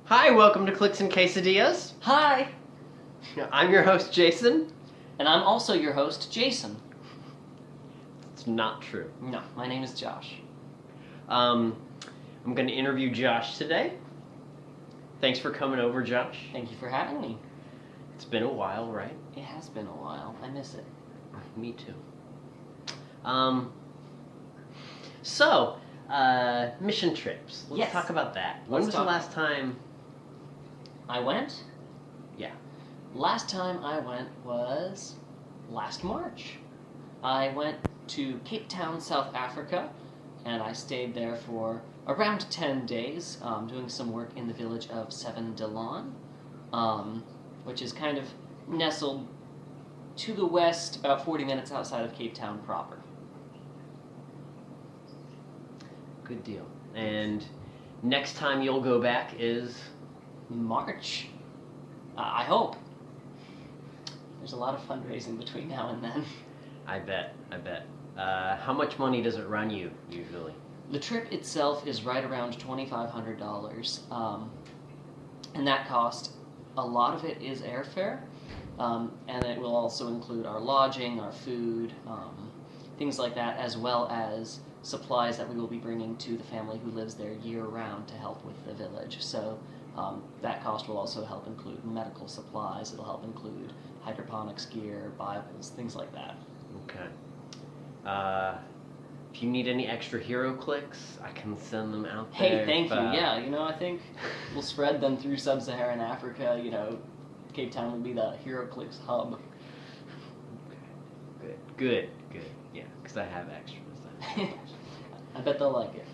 Hi, welcome to Clicks and Quesadillas. Hi! I'm your host, Jason. And I'm also your host, Jason. It's not true. No, my name is Josh. I'm going to interview Josh today. Thanks for coming over, Josh. Thank you for having me. It's been a while, right? It has been a while. I miss it. Me too. So, mission trips. Let's talk about that. When was the last time I went? Yeah. Last time I went was last March. I went to Cape Town, South Africa, and I stayed there for around 10 days, doing some work in the village of Seven Delon, which is kind of nestled to the west, about 40 minutes outside of Cape Town proper. Good deal. And next time you'll go back is? March. I hope. There's a lot of fundraising between now and then. I bet. How much money does it run you, usually? The trip itself is right around $2,500, and that cost, a lot of it is airfare, and it will also include our lodging, our food, things like that, as well as supplies that we will be bringing to the family who lives there year-round to help with the village. So that cost will also help include medical supplies. It'll help include hydroponics gear, Bibles, things like that. Okay. If you need any extra Heroclix, I can send them out there. Hey, thank you. Yeah, I think we'll spread them through sub-Saharan Africa. Cape Town will be the Heroclix hub. Okay. Good. Yeah, because I have extras. I bet they'll like it.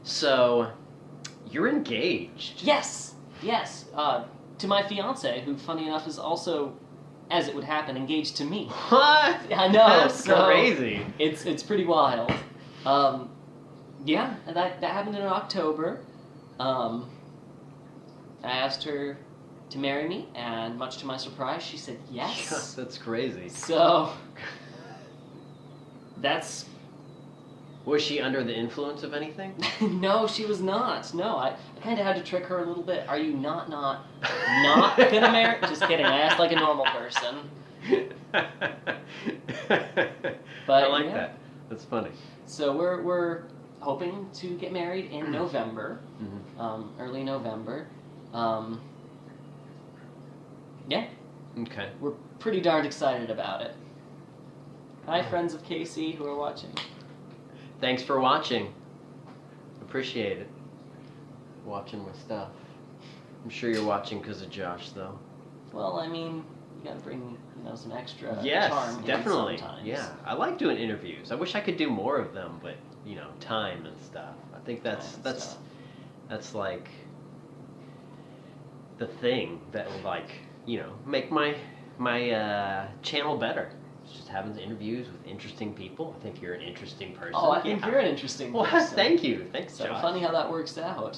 So, you're engaged. Yes. To my fiance, who, funny enough, is also, as it would happen, engaged to me. What? I know. That's crazy. It's pretty wild. Yeah, that happened in October. I asked her to marry me, and much to my surprise, she said yes. That's crazy. So, that's... Was she under the influence of anything? No, she was not. No, I kind of had to trick her a little bit. Are you not gonna marry? Just kidding. I asked like a normal person. But I like that. That's funny. So we're hoping to get married in November, early November. Yeah. Okay. We're pretty darn excited about it. Hi, friends of KC who are watching. Thanks for watching. Appreciate it. Watching my stuff. I'm sure you're watching because of Josh, though. Well, I mean, you gotta bring, some extra yes, charm definitely. in sometimes. Yeah, I like doing interviews. I wish I could do more of them, but time and stuff. I think that's like the thing that will make my channel better. Just having interviews with interesting people. I think you're an interesting person. Oh, I think you're an interesting person. Well, thank you. Thanks, So Josh. funny how that works out.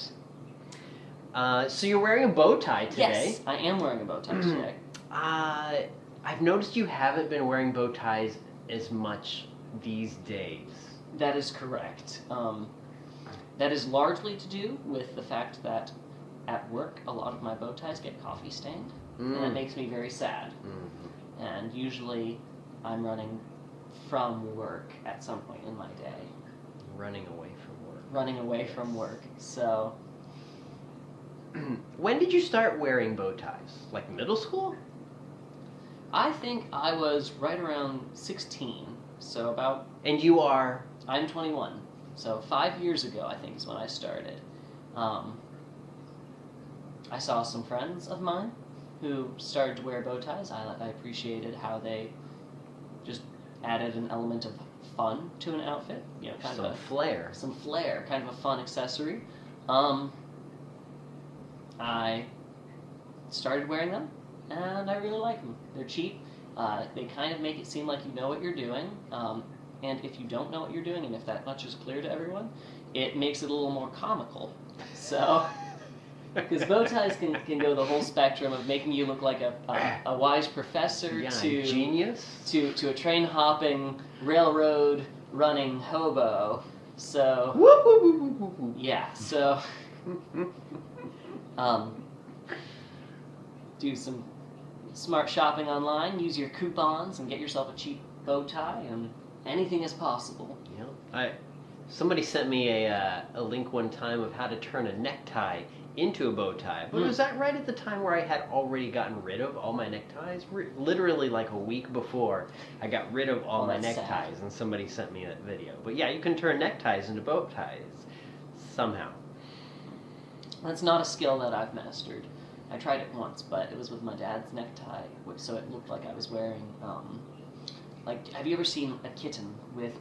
So you're wearing a bow tie today. Yes, I am wearing a bow tie today. I've noticed you haven't been wearing bow ties as much these days. That is correct. That is largely to do with the fact that at work, a lot of my bow ties get coffee stained, and that makes me very sad. Mm-hmm. And usually, I'm running from work at some point in my day. Running away from work. Running away from work. So. When did you start wearing bow ties? Like middle school? I think I was right around 16. So about. And you are? I'm 21. So 5 years ago, I think, is when I started. I saw some friends of mine who started to wear bow ties. I appreciated how they just added an element of fun to an outfit. Kind some of flair. Some flair, kind of a fun accessory. I started wearing them, and I really like them. They're cheap. They kind of make it seem like you know what you're doing. And if you don't know what you're doing, and if that much is clear to everyone, it makes it a little more comical. So. Because bow ties can go the whole spectrum of making you look like a wise professor to genius to a train hopping, railroad running hobo, So, Whoop, whoop, whoop, whoop, whoop, whoop. yeah, so, do some smart shopping online, use your coupons, and get yourself a cheap bow tie, and anything is possible. Yeah. Somebody sent me a link one time of how to turn a necktie into a bow tie. But was that right at the time where I had already gotten rid of all my neckties? Literally like a week before, I got rid of all my that's neckties, sad. and somebody sent me that video. But yeah, you can turn neckties into bow ties somehow. That's not a skill that I've mastered. I tried it once, but it was with my dad's necktie, so it looked like I was wearing, have you ever seen a kitten with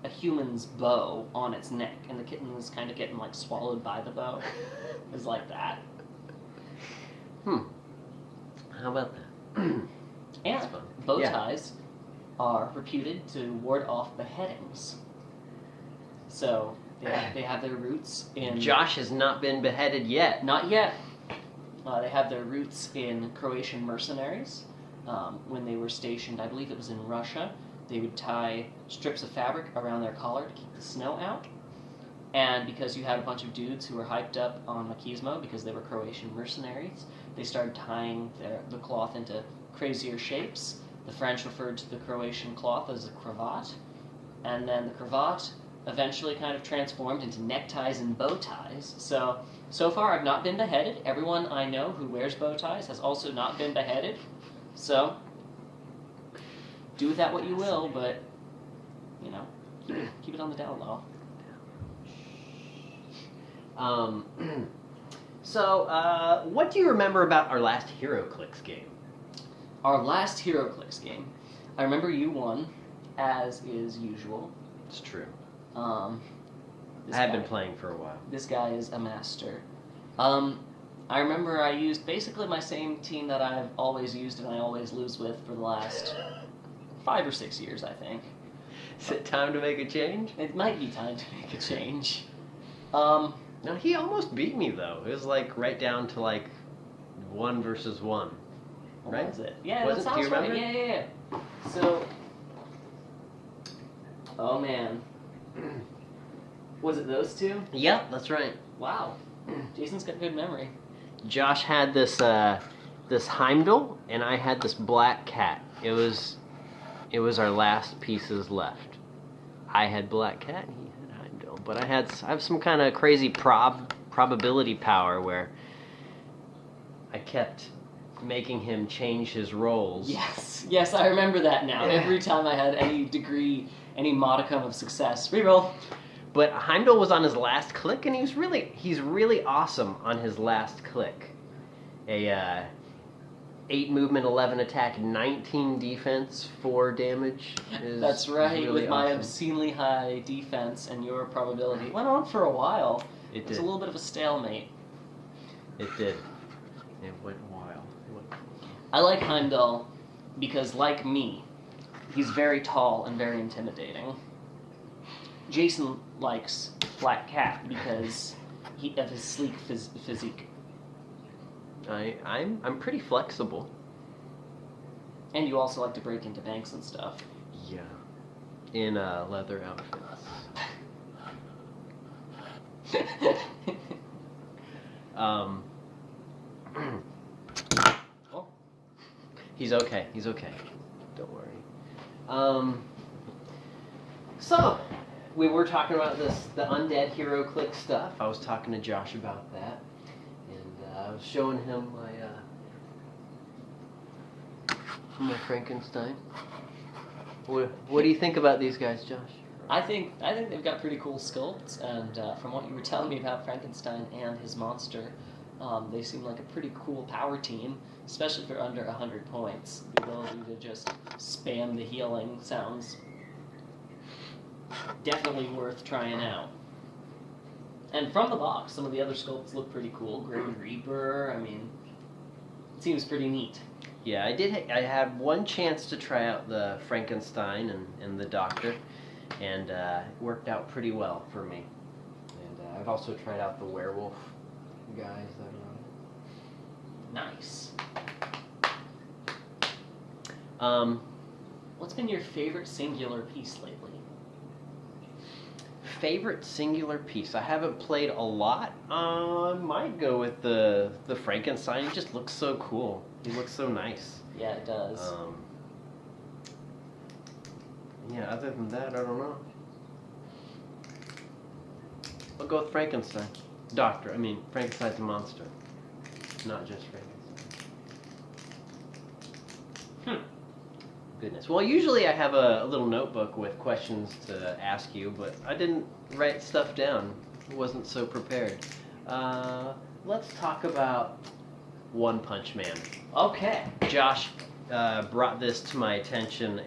a human's bow on its neck, and the kitten was kind of getting, like, swallowed by the bow? It was like that. How about that? And fun. bow Yeah. ties are reputed to ward off beheadings. So, they have their roots in... Josh has not been beheaded yet. Not yet. They have their roots in Croatian mercenaries. When they were stationed, I believe it was in Russia, they would tie strips of fabric around their collar to keep the snow out. And because you had a bunch of dudes who were hyped up on machismo because they were Croatian mercenaries, they started tying the cloth into crazier shapes. The French referred to the Croatian cloth as a cravat. And then the cravat eventually kind of transformed into neckties and bow ties. So far I've not been beheaded. Everyone I know who wears bow ties has also not been beheaded. So, do with that what you will, but, keep it on the down low. What do you remember about our last Heroclix game? Our last Heroclix game, I remember you won, as is usual. It's true. I have been playing for a while. This guy is a master. I remember I used basically my same team that I've always used and I always lose with for the last 5 or 6 years, I think. Is it time to make a change? It might be time to make a change. No, he almost beat me though. It was like right down to like 1 versus 1. Right? What was it? Yeah, Was that it? Do sounds you right. remember? Yeah. So, oh man. Was it those two? Yep, that's right. Wow. Jason's got good memory. Josh had this Heimdall, and I had this black cat. It was our last pieces left. I had black cat, and he had Heimdall. But I have some kind of crazy probability power where I kept making him change his roles. Yes, I remember that now. Every time I had any modicum of success, reroll. But Heimdall was on his last click, and he's really awesome on his last click. 8 movement, 11 attack, 19 defense, 4 damage. That's right, really with my awesome. obscenely high defense and your probability. It went on for a while. It was did. a little bit of a stalemate. It did. It went wild. I like Heimdall because, like me, he's very tall and very intimidating. Jason likes Black Cat because of his sleek physique. I'm pretty flexible. And you also like to break into banks and stuff. Yeah. In leather outfits. Oh. He's okay. Don't worry. So, we were talking about the undead Heroclix stuff. I was talking to Josh about that. And I was showing him my Frankenstein. What do you think about these guys, Josh? I think they've got pretty cool sculpts, and from what you were telling me about Frankenstein and his monster, they seem like a pretty cool power team, especially for under 100 points. The ability to just spam the healing sounds definitely worth trying out. And from the box, some of the other sculpts look pretty cool. Grim Reaper, it seems pretty neat. Yeah, I had one chance to try out the Frankenstein and the Doctor, and it worked out pretty well for me. And I've also tried out the werewolf guys that Nice. are on it. What's been your favorite singular piece lately? favorite singular piece. I haven't played a lot. I might go with the Frankenstein. He just looks so cool. He looks so nice. Yeah, it does. Yeah, other than that, I don't know. I'll go with Frankenstein. Frankenstein's a monster. Not just Frankenstein. Goodness. Well, usually I have a little notebook with questions to ask you, but I didn't write stuff down. I wasn't so prepared. Let's talk about One Punch Man. Okay. Josh brought this to my attention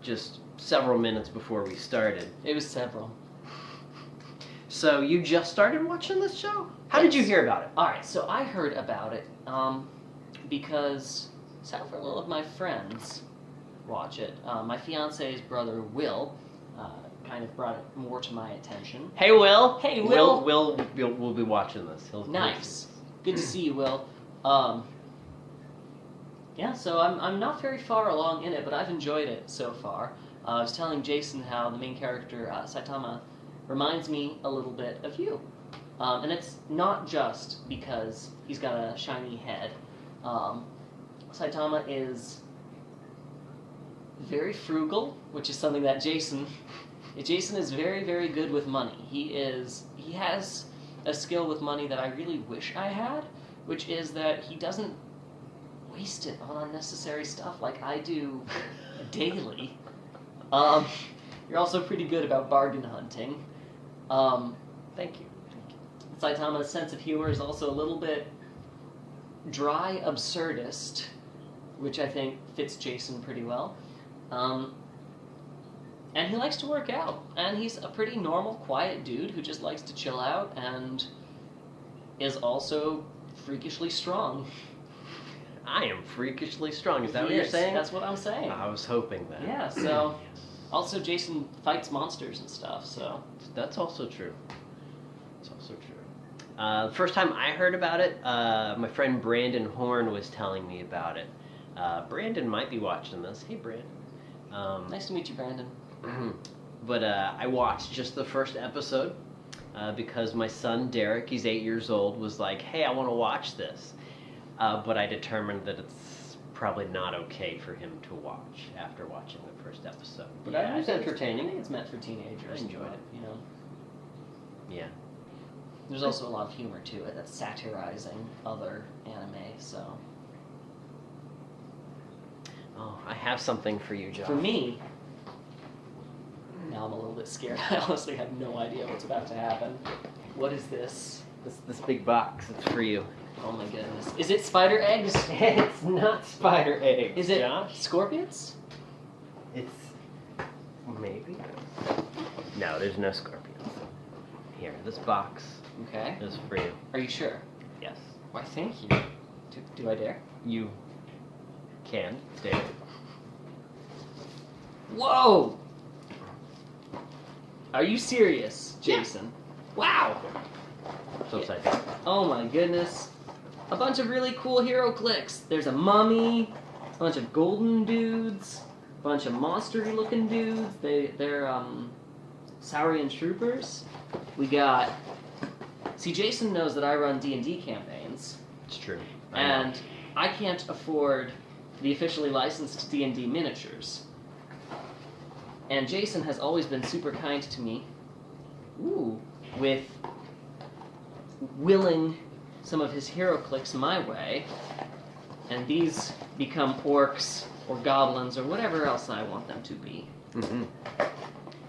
just several minutes before we started. It was several. So you just started watching this show? How did you hear about it? All right, so I heard about it because several of my friends watch it. My fiance's brother, Will, kind of brought it more to my attention. Hey, Will. Hey, Will. Will be watching this. Nice. Good to see you, Will. Yeah, so I'm not very far along in it, but I've enjoyed it so far. I was telling Jason how the main character, Saitama, reminds me a little bit of you. And it's not just because he's got a shiny head. Saitama is very frugal, which is something that Jason is very, very good with money. He has a skill with money that I really wish I had, which is that he doesn't waste it on unnecessary stuff like I do daily. You're also pretty good about bargain hunting. Thank you. Saitama's sense of humor is also a little bit dry absurdist, which I think fits Jason pretty well. And he likes to work out, and he's a pretty normal, quiet dude who just likes to chill out and is also freakishly strong. I am freakishly strong. Is that what He you're is. saying? That's what I'm saying. I was hoping that. Yeah, so... Also, Jason fights monsters and stuff, so... That's also true. The first time I heard about it, my friend Brandon Horn was telling me about it. Brandon might be watching this. Hey, Brandon. Nice to meet you, Brandon. But I watched just the first episode because my son Derek, he's 8 years old, was like, "Hey, I want to watch this," but I determined that it's probably not okay for him to watch after watching the first episode. But Yeah, it was I entertaining. think it's meant for teenagers. I enjoyed it. You know, Yeah. there's also a lot of humor to it that's satirizing other anime. So Oh, I have something for you, Josh. for me, now I'm a little bit scared. I honestly have no idea what's about to happen. What is this? This big box, it's for you. Oh my goodness! Is it spider eggs? It's not spider eggs, Is it Josh. scorpions? It's maybe. No, there's no scorpions. Here, this box Okay. is for you. Are you sure? Yes. Why, thank you. Do I dare? You can stay there. Whoa! Are you serious, Jason? Wow! So upside down. Oh my goodness. A bunch of really cool Heroclix. There's a mummy, a bunch of golden dudes, a bunch of monster-y looking dudes. They're Saurian troopers. We got... See, Jason knows that I run D&D campaigns. It's true. And I can't afford the officially licensed D&D miniatures. And Jason has always been super kind to me. Ooh. With willing some of his Heroclix my way, and these become orcs or goblins or whatever else I want them to be. Mm-hmm.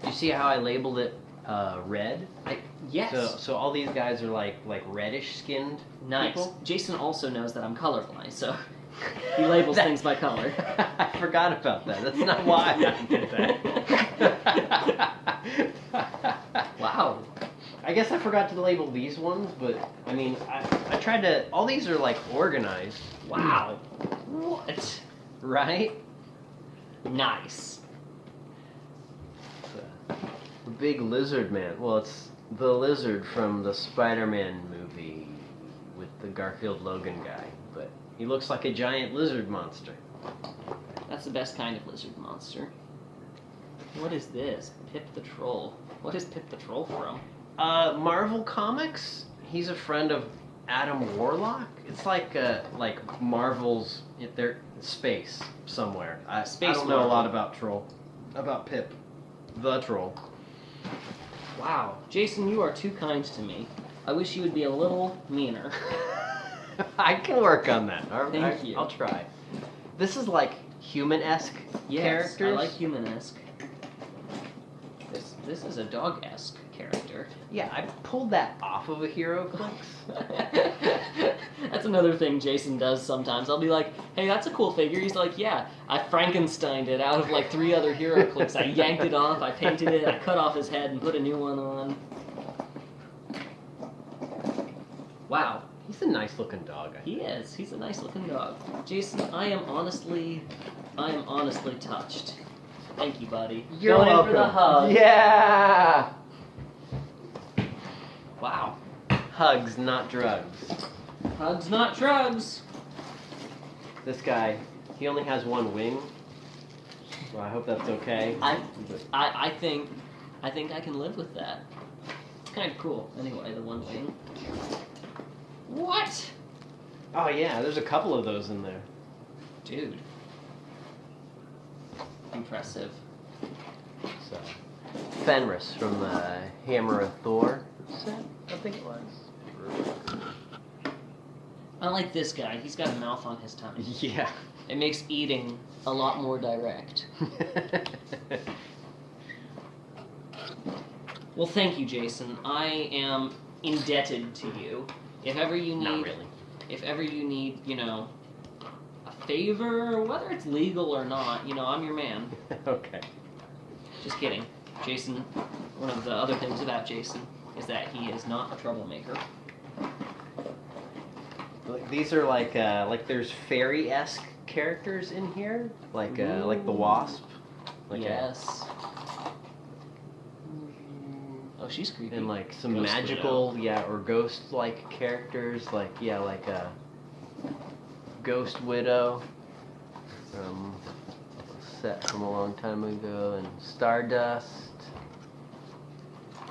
You see how I labeled it red? Yes. So all these guys are like reddish skinned Nice. people. Jason also knows that I'm colorblind, so he labels things by color. I forgot about that. That's not why I did that. Wow. I guess I forgot to label these ones, but I mean, I tried to. All these are like organized. Wow. What? Right? Nice. The big lizard man. Well, it's the lizard from the Spider-Man movie with the Garfield Logan guy, but he looks like a giant lizard monster. That's the best kind of lizard monster. What is this? Pip the Troll. What is Pip the Troll from? Marvel Comics. He's a friend of Adam Warlock. It's like Marvel's their space somewhere. I don't know a lot about Pip, the Troll. Wow, Jason, you are too kind to me. I wish you would be a little meaner. I can work on that. Thank you. I'll try. This is like human-esque characters. I like human-esque. This is a dog-esque character. Yeah, I pulled that off of a Heroclix. That's another thing Jason does sometimes. I'll be like, hey, that's a cool figure. He's like, yeah, I Frankensteined it out of like 3 other Heroclix. I yanked it off, I painted it, I cut off his head and put a new one on. Wow. He's a nice looking dog. He is. He's a nice looking dog. Jason, I am honestly touched. Thank you, buddy. You're Going welcome. in for the hug. Yeah. Wow. Hugs, not drugs. Hugs, not drugs. This guy, he only has 1 wing. Well, I hope that's okay. I think I can live with that. It's kind of cool. Anyway, the 1 wing. What? Oh yeah, there's a couple of those in there. Dude. Impressive. So, Fenris from the Hammer of Thor set, I think it was. I like this guy. He's got a mouth on his tongue. Yeah. It makes eating a lot more direct. Well, thank you, Jason. I am indebted to you. If ever you need, Not really. If ever you need, a favor, whether it's legal or not, I'm your man. Okay. Just kidding. Jason, one of the other things about Jason is that he is not a troublemaker. These are like there's fairy-esque characters in here, like the Wasp. Like yes. Oh, she's creepy. And like some Ghost magical, Widow. or ghost-like characters, like a Ghost Widow from a set from a long time ago, and Stardust.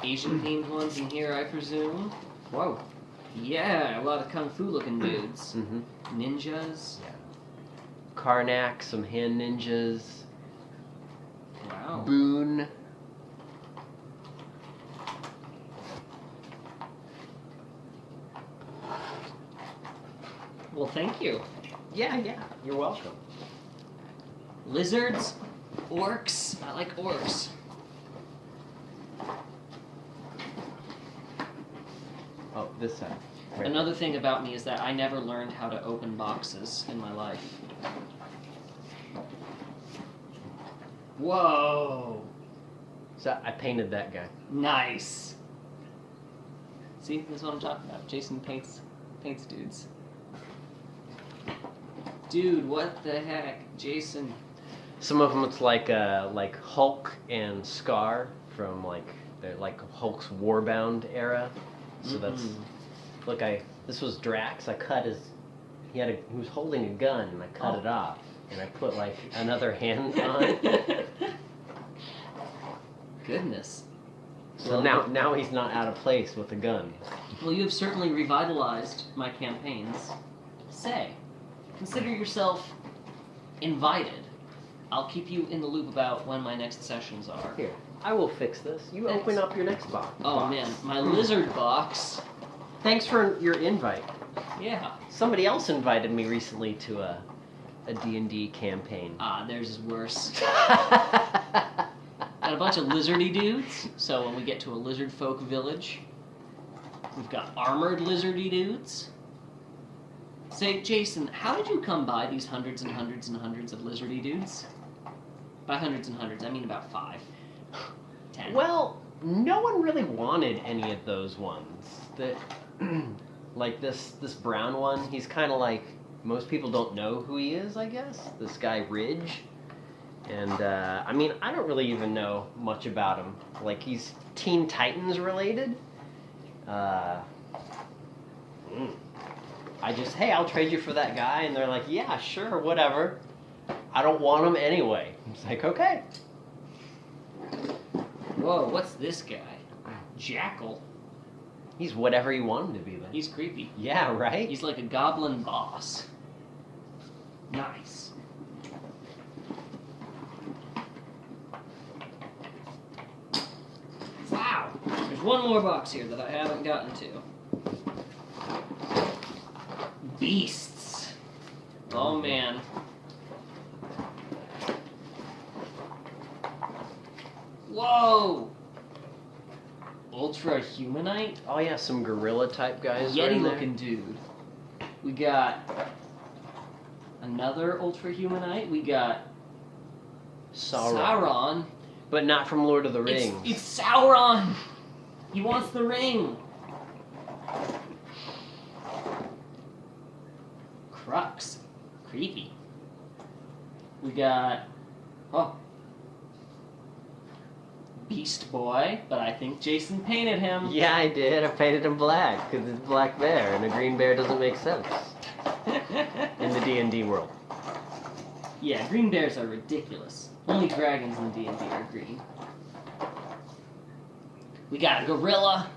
Asian themed ones in here, I presume. Whoa. Yeah, a lot of kung fu looking dudes. Mm-hmm. Ninjas. Yeah. Karnak, some hand ninjas. Wow. Boone. Well, thank you. Yeah, you're welcome. Lizards, orcs. I like orcs. Oh, this side. Right. Another thing about me is that I never learned how to open boxes in my life. Whoa! So I painted that guy. Nice. See, that's what I'm talking about. Jason paints dudes. Dude, what the heck, Jason? Some of them it's like Hulk and Scar from like Hulk's Warbound era. So that's look. This was Drax. I cut his. He was holding a gun and I cut it off and I put like another hand on. Goodness. So now he's not out of place with a gun. Well, you have certainly revitalized my campaigns. Say, consider yourself invited. I'll keep you in the loop about when my next sessions are. Here, I will fix this. You Thanks. open up your next box. Oh man, my lizard box. Thanks for your invite. Yeah. Somebody else invited me recently to a D&D campaign. Theirs is worse. Got a bunch of lizardy dudes, so when we get to a lizard folk village, we've got armored lizardy dudes. Say, Jason, how did you come by these hundreds and hundreds and hundreds of lizardy dudes? By hundreds and hundreds, I mean about 5. 10. Well, no one really wanted any of those ones. Like this brown one, he's kind of like, most people don't know who he is, I guess. This guy, Ridge. And, I mean, I don't really even know much about him. Like, he's Teen Titans related. I just, hey, I'll trade you for that guy. And they're like, yeah, sure, whatever. I don't want him anyway. It's like, okay. Whoa, what's this guy? Jackal. He's whatever you want him to be, then. He's creepy. Yeah, right? He's like a goblin boss. Nice. Wow. There's one more box here that I haven't gotten to. Beasts. Oh man. Whoa! Ultra Humanite? Oh yeah, some gorilla type guys. Right Yeti in there. looking dude. We got another Ultra Humanite. We got Sauron. But not from Lord of the Rings. It's Sauron! He wants the ring! Crux. Creepy. We got... Oh. Beast Boy, but I think Jason painted him. Yeah, I did. I painted him black because it's a black bear, and a green bear doesn't make sense in the D&D world. Yeah, green bears are ridiculous. Only dragons in D&D are green. We got a gorilla.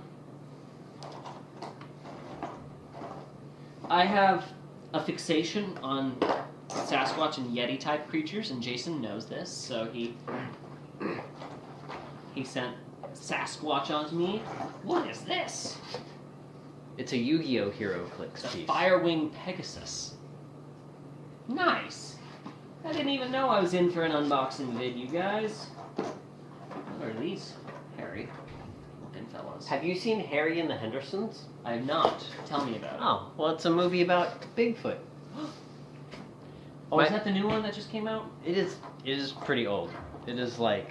I have a fixation on Sasquatch and Yeti type creatures, and Jason knows this, so he sent Sasquatch onto me. What is this? It's a Yu-Gi-Oh! Heroclix It's a piece. Firewing Pegasus. Nice. I didn't even know I was in for an unboxing vid, you guys. What are these hairy looking fellas? Have you seen Harry and the Hendersons? I have not. Tell me about it. Oh, well, it's a movie about Bigfoot. Oh, is that the new one that just came out? It is pretty old. It is like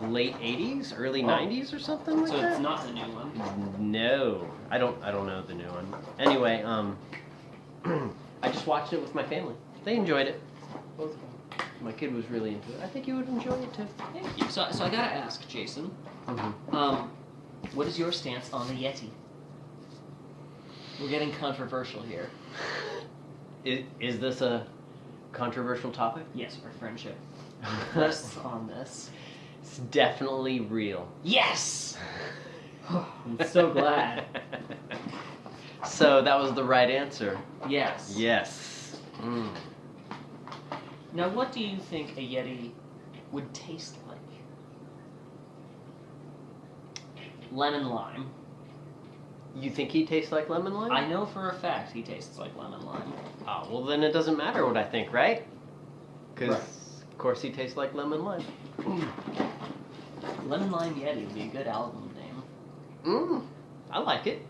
late 80s, early 90s or something like So that. it's not the new one. No, I don't know the new one. Anyway, I just watched it with my family. They enjoyed it. Both of them. My kid was really into it. I think you would enjoy it too. Thank you. So I gotta ask, Jason. What is your stance on the Yeti? We're getting controversial here. Is this a controversial topic? Yes, our friendship rests on this. It's definitely real. Yes! I'm so glad. So that was the right answer. Yes. Yes. Mm. Now, what do you think a Yeti would taste like? Lemon lime. You think he tastes like lemon lime? I know for a fact he tastes like lemon lime. Oh, well then it doesn't matter what I think, right? Because Right. of course he tastes like lemon lime. Lemon Lime Yeti would be a good album name. I like it.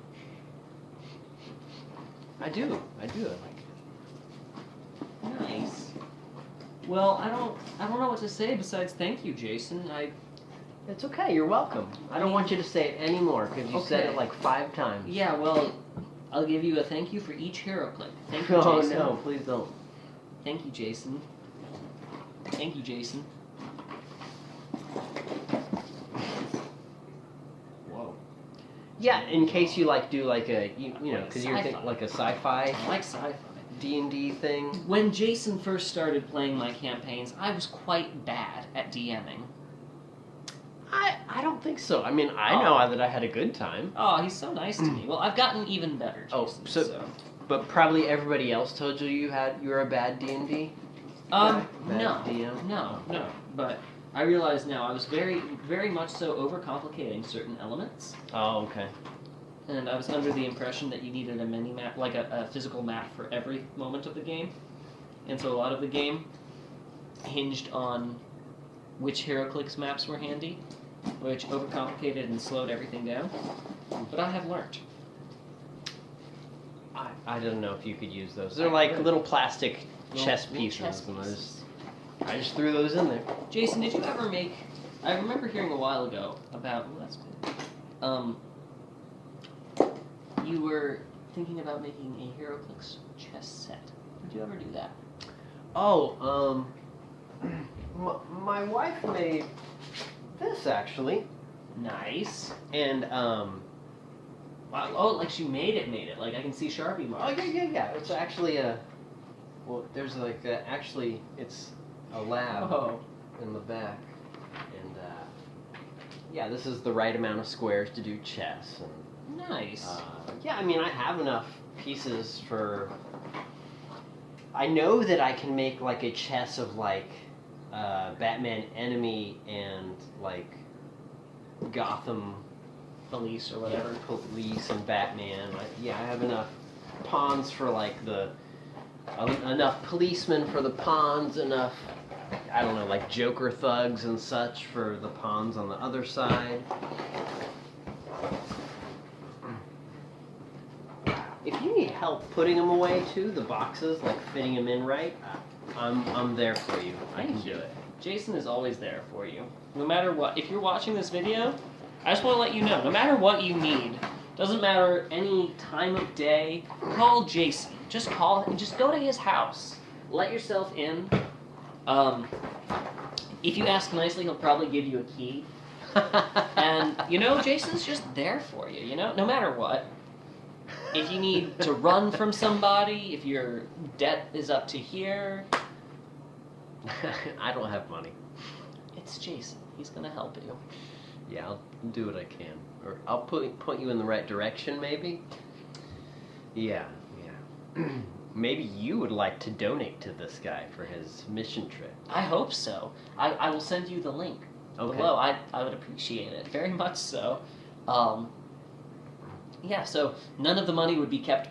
I do. I like it. Nice. Well, I don't know what to say besides thank you, Jason. It's okay. You're welcome. I don't want you to say it anymore because you said Okay. it like 5 times. Yeah, well, I'll give you a thank you for each Heroclix. Thank you, Oh Jason. no, please don't. Thank you, Jason. Thank you, Jason. Whoa. Yeah, in case you like do like a you know because you're Sci-fi. thinking like a sci-fi I like sci-fi. D&D thing. When Jason first started playing my campaigns, I was quite bad at DMing. I don't think so. I mean, I know that I had a good time. Oh, he's so nice to me. Well, I've gotten even better, Jason. Oh, so- But probably everybody else told you you were a bad D&D. No, Bad DM? no. But I realize now I was very, very much so overcomplicating certain elements, Oh, okay. and I was under the impression that you needed a mini map, like a physical map for every moment of the game, and so a lot of the game hinged on which Heroclix maps were handy, which overcomplicated and slowed everything down. But I have learned. I don't know if you could use those. They're like little plastic chess Little pieces. chess and pieces. I just threw those in there. Jason, did you ever make? I remember hearing a while ago about. Oh, that's cool. You were thinking about making a Heroclix chess set. Did you ever do that? Oh, my wife made this actually, Nice. and Wow. Oh, like she made it. Like I can see Sharpie oh marks. yeah. It's actually there's like actually it's a lab Oh. in the back, and yeah, this is the right amount of squares to do chess. And, Nice. yeah, I mean, I have enough pieces for. I know that I can make like a chess of like Batman Enemy and like Gotham Police or whatever. Police and Batman. I have enough pawns for like enough policemen for the pawns, enough I don't know, like Joker thugs and such for the pawns on the other side. If you need help putting them away too, the boxes, like fitting them in right, I'm there for you. I can do it. Jason is always there for you. No matter what. If you're watching this video, I just want to let you know, no matter what you need, doesn't matter any time of day, call Jason. Just call and just go to his house. Let yourself in. If you ask nicely, he'll probably give you a key. And, Jason's just there for you, no matter what. If you need to run from somebody, if your debt is up to here. I don't have money. It's Jason. He's going to help you. Yeah, I'll do what I can. Or I'll point you in the right direction, maybe? Yeah. Maybe you would like to donate to this guy for his mission trip. I hope so. I will send you the link below. I would appreciate it. Very much so. Yeah, so none of the money would be kept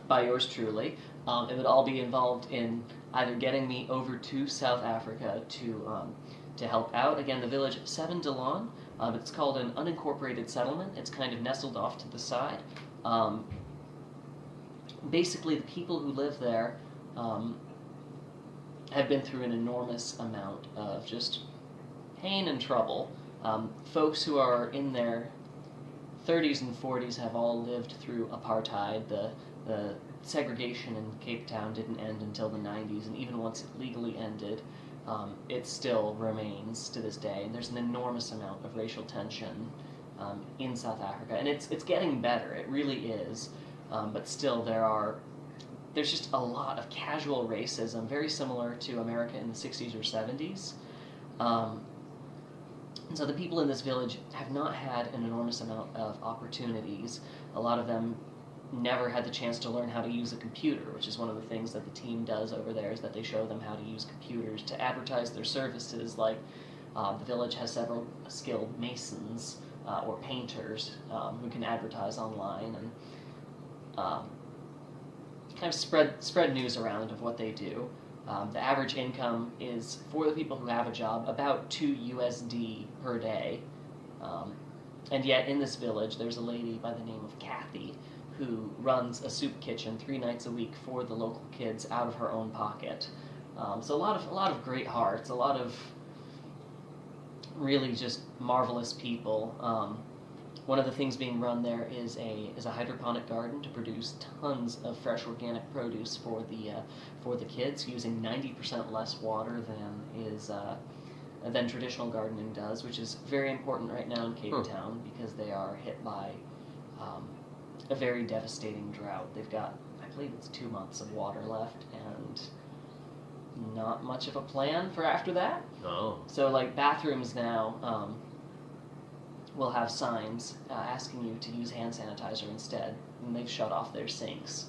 by yours truly. It would all be involved in either getting me over to South Africa to help out. Again, the village 7 Delon. It's called an unincorporated settlement. It's kind of nestled off to the side. Basically, the people who live there have been through an enormous amount of just pain and trouble. Folks who are in their 30s and 40s have all lived through apartheid. The segregation in Cape Town didn't end until the 90s, and even once it legally ended, it still remains to this day. And there's an enormous amount of racial tension in South Africa, and it's getting better. It really is. But still, there's just a lot of casual racism, very similar to America in the 60s or 70s. And so the people in this village have not had an enormous amount of opportunities. A lot of them never had the chance to learn how to use a computer, which is one of the things that the team does over there, is that they show them how to use computers to advertise their services. Like the village has several skilled masons or painters who can advertise online and kind of spread news around of what they do. The average income is, for the people who have a job, about $2 per day. And yet in this village there's a lady by the name of Kathy who runs a soup kitchen 3 nights a week for the local kids out of her own pocket. So a lot of great hearts, a lot of really just marvelous people. One of the things being run there is a hydroponic garden to produce tons of fresh organic produce for the kids, using 90% less water than traditional gardening does, which is very important right now in Cape Town because they are hit by a very devastating drought. They've got, I believe it's 2 months of water left and not much of a plan for after that. Oh. So like bathrooms now will have signs asking you to use hand sanitizer instead, and they've shut off their sinks.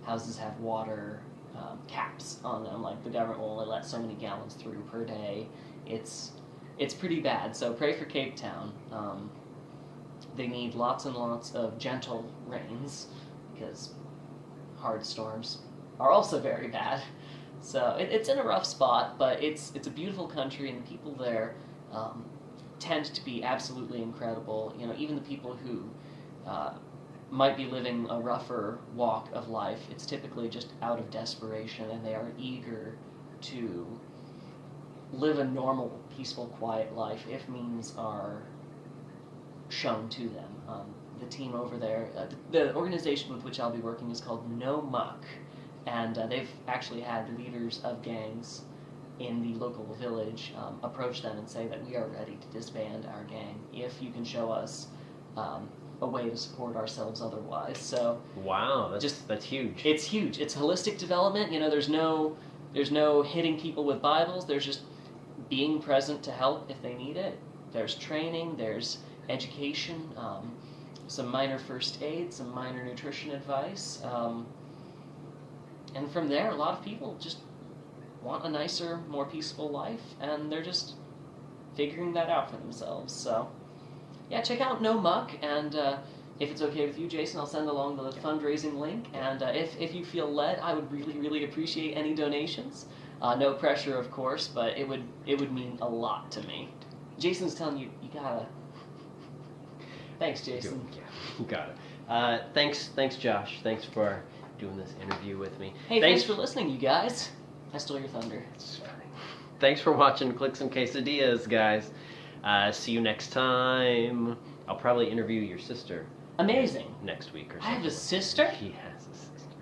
Houses have water caps on them, like the government will only let so many gallons through per day. It's pretty bad, so pray for Cape Town. They need lots and lots of gentle rains, because hard storms are also very bad. So it's in a rough spot, but it's a beautiful country, and the people there tend to be absolutely incredible. Even the people who might be living a rougher walk of life, it's typically just out of desperation, and they are eager to live a normal, peaceful, quiet life if means are shown to them. The team over there, the organization with which I'll be working is called No Muck, and they've actually had leaders of gangs in the local village approach them and say that we are ready to disband our gang if you can show us a way to support ourselves otherwise. So wow, that's huge. It's huge. It's holistic development. There's no hitting people with Bibles. There's just being present to help if they need it. There's training, there's education, some minor first aid, some minor nutrition advice. And from there, a lot of people just want a nicer, more peaceful life, and they're just figuring that out for themselves. So, yeah, check out No Muck, and if it's okay with you, Jason, I'll send along the fundraising link. And if you feel led, I would really, really appreciate any donations. No pressure, of course, but it would mean a lot to me. Jason's telling you, you gotta. Thanks, Jason. Yeah, you got it. Thanks, Josh. Thanks for doing this interview with me. Hey, thanks for listening, you guys. I stole your thunder. It's fine. Thanks for watching Click Some Quesadillas, guys. See you next time. I'll probably interview your sister. Amazing. Next week or something. I have a sister? He has a sister.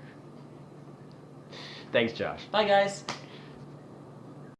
Thanks, Josh. Bye, guys.